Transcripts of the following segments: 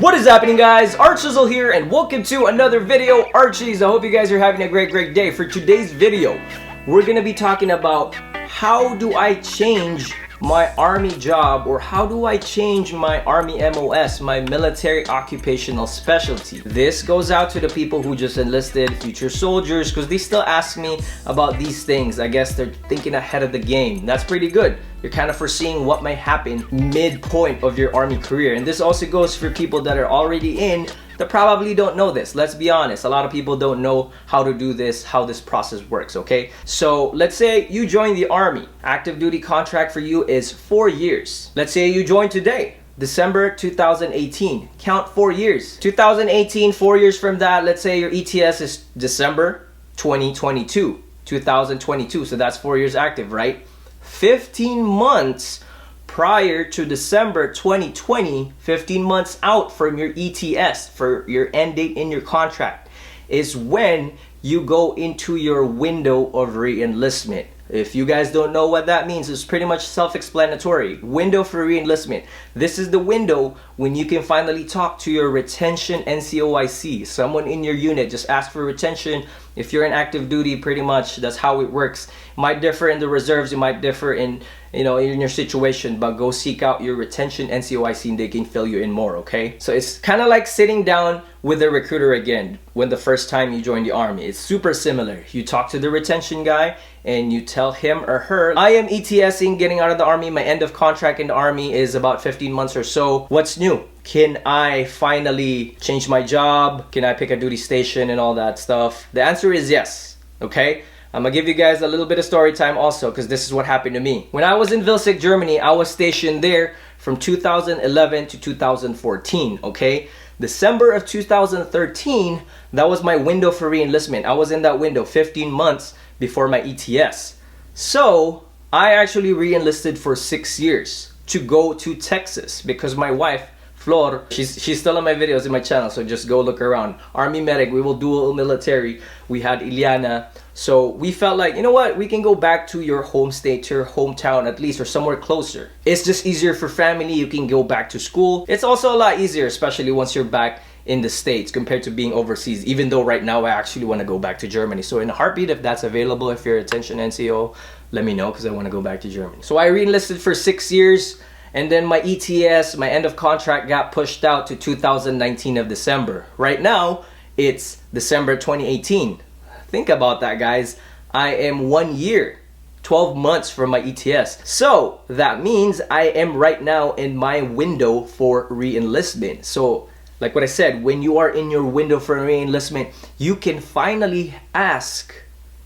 What is happening, guys? Archiezzle here, and welcome to another video. Archies, I hope you guys are having a great day. For today's video, we're gonna be talking about how do I change my army job, or how do I change my army MOS, my military occupational specialty. This goes out to the people who just enlisted, future soldiers, because they still ask me about these things. I guess they're thinking ahead of the game. That's pretty good. You're kind of foreseeing what might happen midpoint of your army career. And this also goes for people that are already in that probably don't know this. Let's be honest, a lot of people don't know how to do this, how this process works, okay? So let's say you join the army. Active duty contract for you is 4 years. Let's say you join today, December 2018. Count 4 years. 2018, 4 years from that, let's say your ETS is December 2022. 2022, so that's 4 years active, right? 15 months prior to December 2020, 15 months out from your ETS, for your end date in your contract, is when you go into your window of re-enlistment. If you guys don't know what that means, it's pretty much self-explanatory. Window for re-enlistment. This is the window when you can finally talk to your retention NCOIC. Someone in your unit just ask for retention. If you're in active duty, pretty much that's how it works. It might differ in the reserves, it might differ in in your situation, but go seek out your retention NCOIC and they can fill you in more, okay? So it's kind of like sitting down with a recruiter again when the first time you join the army. It's super similar. You talk to the retention guy and you tell him or her, I am ETSing, getting out of the army. My end of contract in the army is about 15 months or so. What's new? Can I finally change my job? Can I pick a duty station and all that stuff? The answer is yes, okay? I'm gonna give you guys a little bit of story time also, because this is what happened to me. When I was in Vilseck, Germany, I was stationed there from 2011 to 2014, okay? December of 2013, that was my window for re-enlistment. I was in that window 15 months before my ETS. So I actually re-enlisted for 6 years to go to Texas, because my wife, Flor, she's still on my videos in my channel, so just go look around. Army medic, we will dual military. We had Ileana. So we felt like, you know what, we can go back to your home state, to your hometown at least, or somewhere closer. It's just easier for family. You can go back to school. It's also a lot easier, especially once you're back in the States compared to being overseas, even though right now I actually want to go back to Germany. So in a heartbeat, if that's available, if you're attention NCO, let me know, because I want to go back to Germany. So I re-enlisted for 6 years. And then my ETS, my end of contract, got pushed out to 2019 of December. Right now, it's December 2018. Think about that, guys. I am 1 year, 12 months from my ETS. So that means I am right now in my window for re-enlistment. So like what I said, when you are in your window for re-enlistment, you can finally ask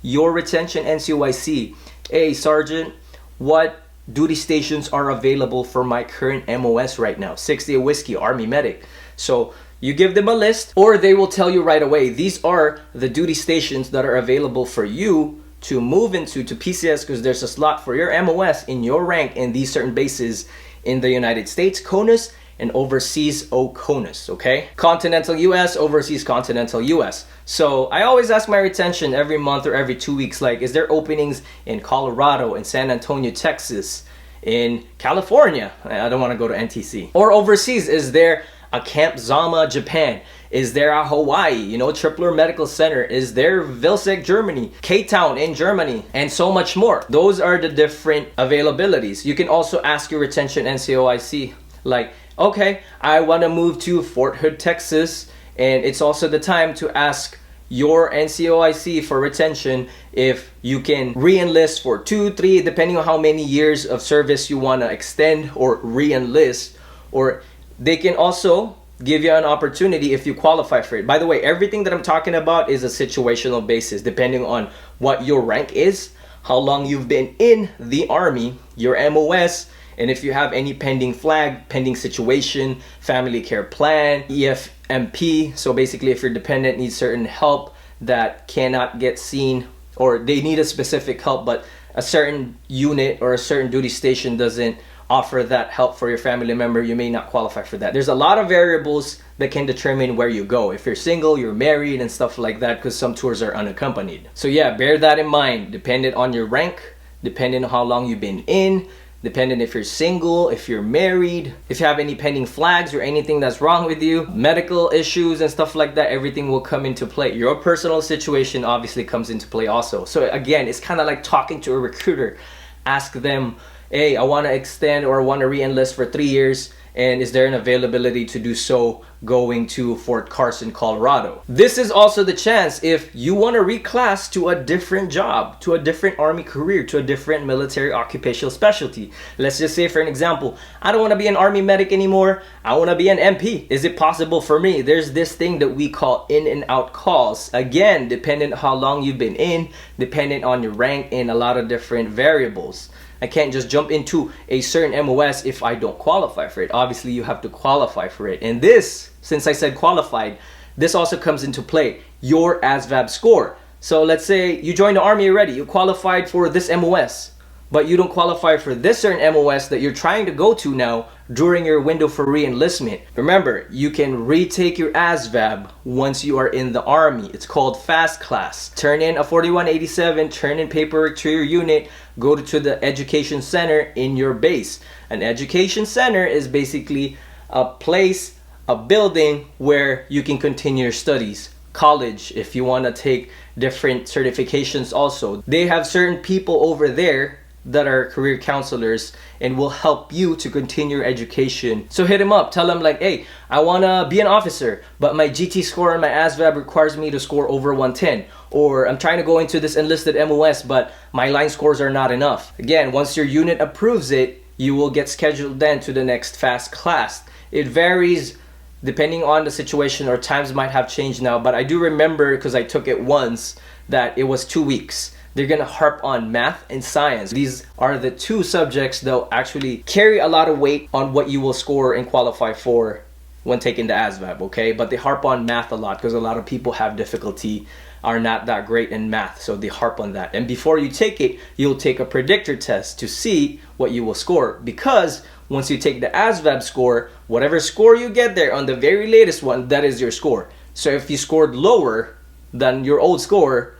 your retention NCOIC, hey, Sergeant, what duty stations are available for my current MOS right now? 60 Whiskey, Army Medic. So you give them a list, or they will tell you right away, these are the duty stations that are available for you to move into to PCS, because there's a slot for your MOS in your rank in these certain bases in the United States, CONUS, and overseas OCONUS, okay? Continental US, overseas continental US. So I always ask my retention every month or every 2 weeks, like, is there openings in Colorado, in San Antonio, Texas, in California? I don't want to go to NTC. Or overseas, is there a Camp Zama, Japan? Is there a Hawaii, Tripler Medical Center? Is there Vilseck, Germany, K-Town in Germany, and so much more? Those are the different availabilities. You can also ask your retention NCOIC, like, okay, I want to move to Fort Hood, Texas, and it's also the time to ask your NCOIC for retention if you can re-enlist for 2, 3, depending on how many years of service you want to extend or re-enlist. Or they can also give you an opportunity if you qualify for it. By the way, everything that I'm talking about is a situational basis, depending on what your rank is, how long you've been in the Army, your MOS, and if you have any pending flag, pending situation, family care plan, EFMP. So basically, if your dependent needs certain help that cannot get seen, or they need a specific help, but a certain unit or a certain duty station doesn't offer that help for your family member, you may not qualify for that. There's a lot of variables that can determine where you go. If you're single, you're married, and stuff like that, because some tours are unaccompanied. So yeah, bear that in mind, dependent on your rank, depending on how long you've been in, depending if you're single, if you're married, if you have any pending flags or anything that's wrong with you, medical issues and stuff like that, everything will come into play. Your personal situation obviously comes into play also. So again, it's kind of like talking to a recruiter. Ask them, hey, I want to extend or I want to re-enlist for 3 years, and is there an availability to do so going to Fort Carson, Colorado? This is also the chance if you want to reclass to a different job, to a different Army career, to a different military occupational specialty. Let's just say, for an example, I don't want to be an Army medic anymore. I want to be an MP. Is it possible for me? There's this thing that we call in and out calls. Again, dependent how long you've been in, dependent on your rank, and a lot of different variables. I can't just jump into a certain MOS if I don't qualify for it. Obviously, you have to qualify for it. And this, since I said qualified, this also comes into play, your ASVAB score. So let's say you joined the Army already, you qualified for this MOS, but you don't qualify for this certain MOS that you're trying to go to now during your window for re-enlistment. Remember, you can retake your ASVAB once you are in the Army. It's called fast class. Turn in a 4187, turn in paperwork to your unit, go to the education center in your base. An education center is basically a place, a building where you can continue your studies. College, if you want to take different certifications also. They have certain people over there that are career counselors and will help you to continue your education. So hit them up, tell them like, hey, I want to be an officer, but my GT score and my ASVAB requires me to score over 110. Or I'm trying to go into this enlisted MOS, but my line scores are not enough. Again, once your unit approves it, you will get scheduled then to the next fast class. It varies depending on the situation, or times might have changed now, but I do remember, because I took it once, that it was 2 weeks. They're gonna harp on math and science. These are the two subjects that will actually carry a lot of weight on what you will score and qualify for when taking the ASVAB, okay? But they harp on math a lot because a lot of people have difficulty, are not that great in math, so they harp on that. And before you take it, you'll take a predictor test to see what you will score, because once you take the ASVAB score, whatever score you get there on the very latest one, that is your score. So if you scored lower than your old score,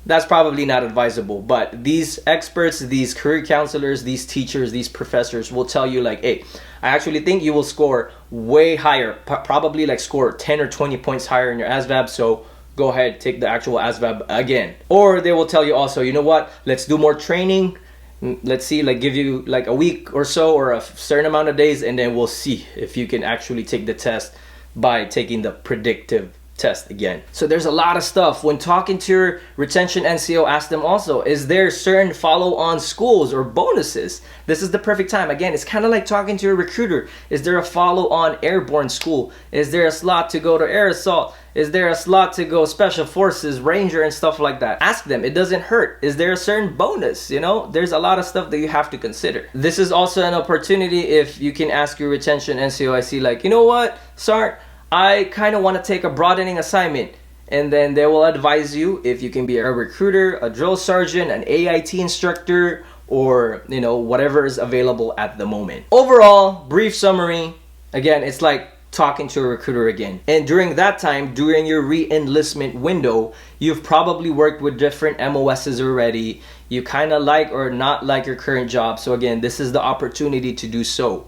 that's probably not advisable. But these experts, these career counselors, these teachers, these professors will tell you like, hey, I actually think you will score way higher, probably like score 10 or 20 points higher in your ASVAB, so go ahead, take the actual ASVAB again. Or they will tell you also, you know what, let's do more training. Let's see, like give you like a week or so or a certain amount of days, and then we'll see if you can actually take the test by taking the predictive test again. So there's a lot of stuff. When talking to your retention NCO, ask them also, is there certain follow-on schools or bonuses? This is the perfect time. Again, it's kind of like talking to your recruiter. Is there a follow-on airborne school? Is there a slot to go to air assault? Is there a slot to go special forces, ranger, and stuff like that? Ask them. It doesn't hurt. Is there a certain bonus? You know, there's a lot of stuff that you have to consider. This is also an opportunity if you can ask your retention NCOIC like, you know what, Sart, I kind of want to take a broadening assignment, and then they will advise you if you can be a recruiter, a drill sergeant, an AIT instructor, or you know, whatever is available at the moment. Overall, brief summary, again, it's like talking to a recruiter again. And during that time, during your re-enlistment window, you've probably worked with different MOSs already. You kind of like or not like your current job. So again, this is the opportunity to do so.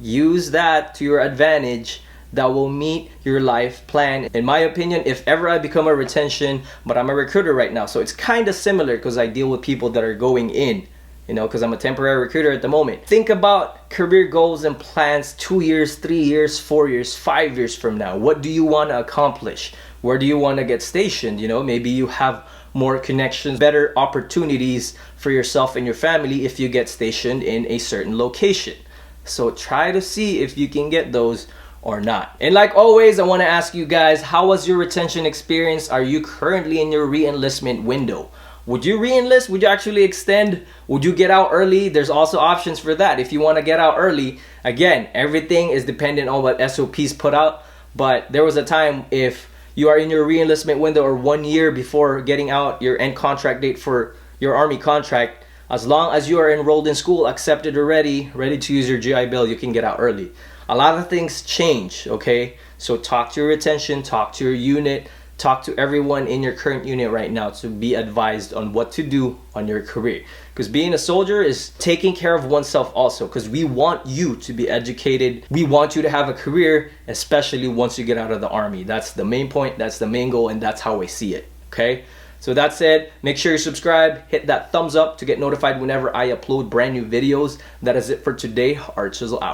Use that to your advantage. That will meet your life plan. In my opinion, if ever I become a retention, but I'm a recruiter right now, so it's kind of similar because I deal with people that are going in, you know, because I'm a temporary recruiter at the moment. Think about career goals and plans 2 years, 3 years, 4 years, 5 years from now. What do you want to accomplish? Where do you want to get stationed? You know, maybe you have more connections, better opportunities for yourself and your family if you get stationed in a certain location. So try to see if you can get those or not. And like always, I want to ask you guys, how was your retention experience? Are you currently in your re-enlistment window? Would you re-enlist? Would you actually extend? Would you get out early? There's also options for that. If you want to get out early, again, everything is dependent on what SOPs put out. But there was a time if you are in your re-enlistment window or 1 year before getting out your end contract date for your Army contract, as long as you are enrolled in school, accepted already, ready to use your GI Bill, you can get out early. A lot of things change, okay? So talk to your retention, talk to your unit, talk to everyone in your current unit right now to be advised on what to do on your career. Because being a soldier is taking care of oneself also, because we want you to be educated. We want you to have a career, especially once you get out of the Army. That's the main point, that's the main goal, and that's how I see it, okay? So that said, make sure you subscribe, hit that thumbs up to get notified whenever I upload brand new videos. That is it for today. Archiezzle out.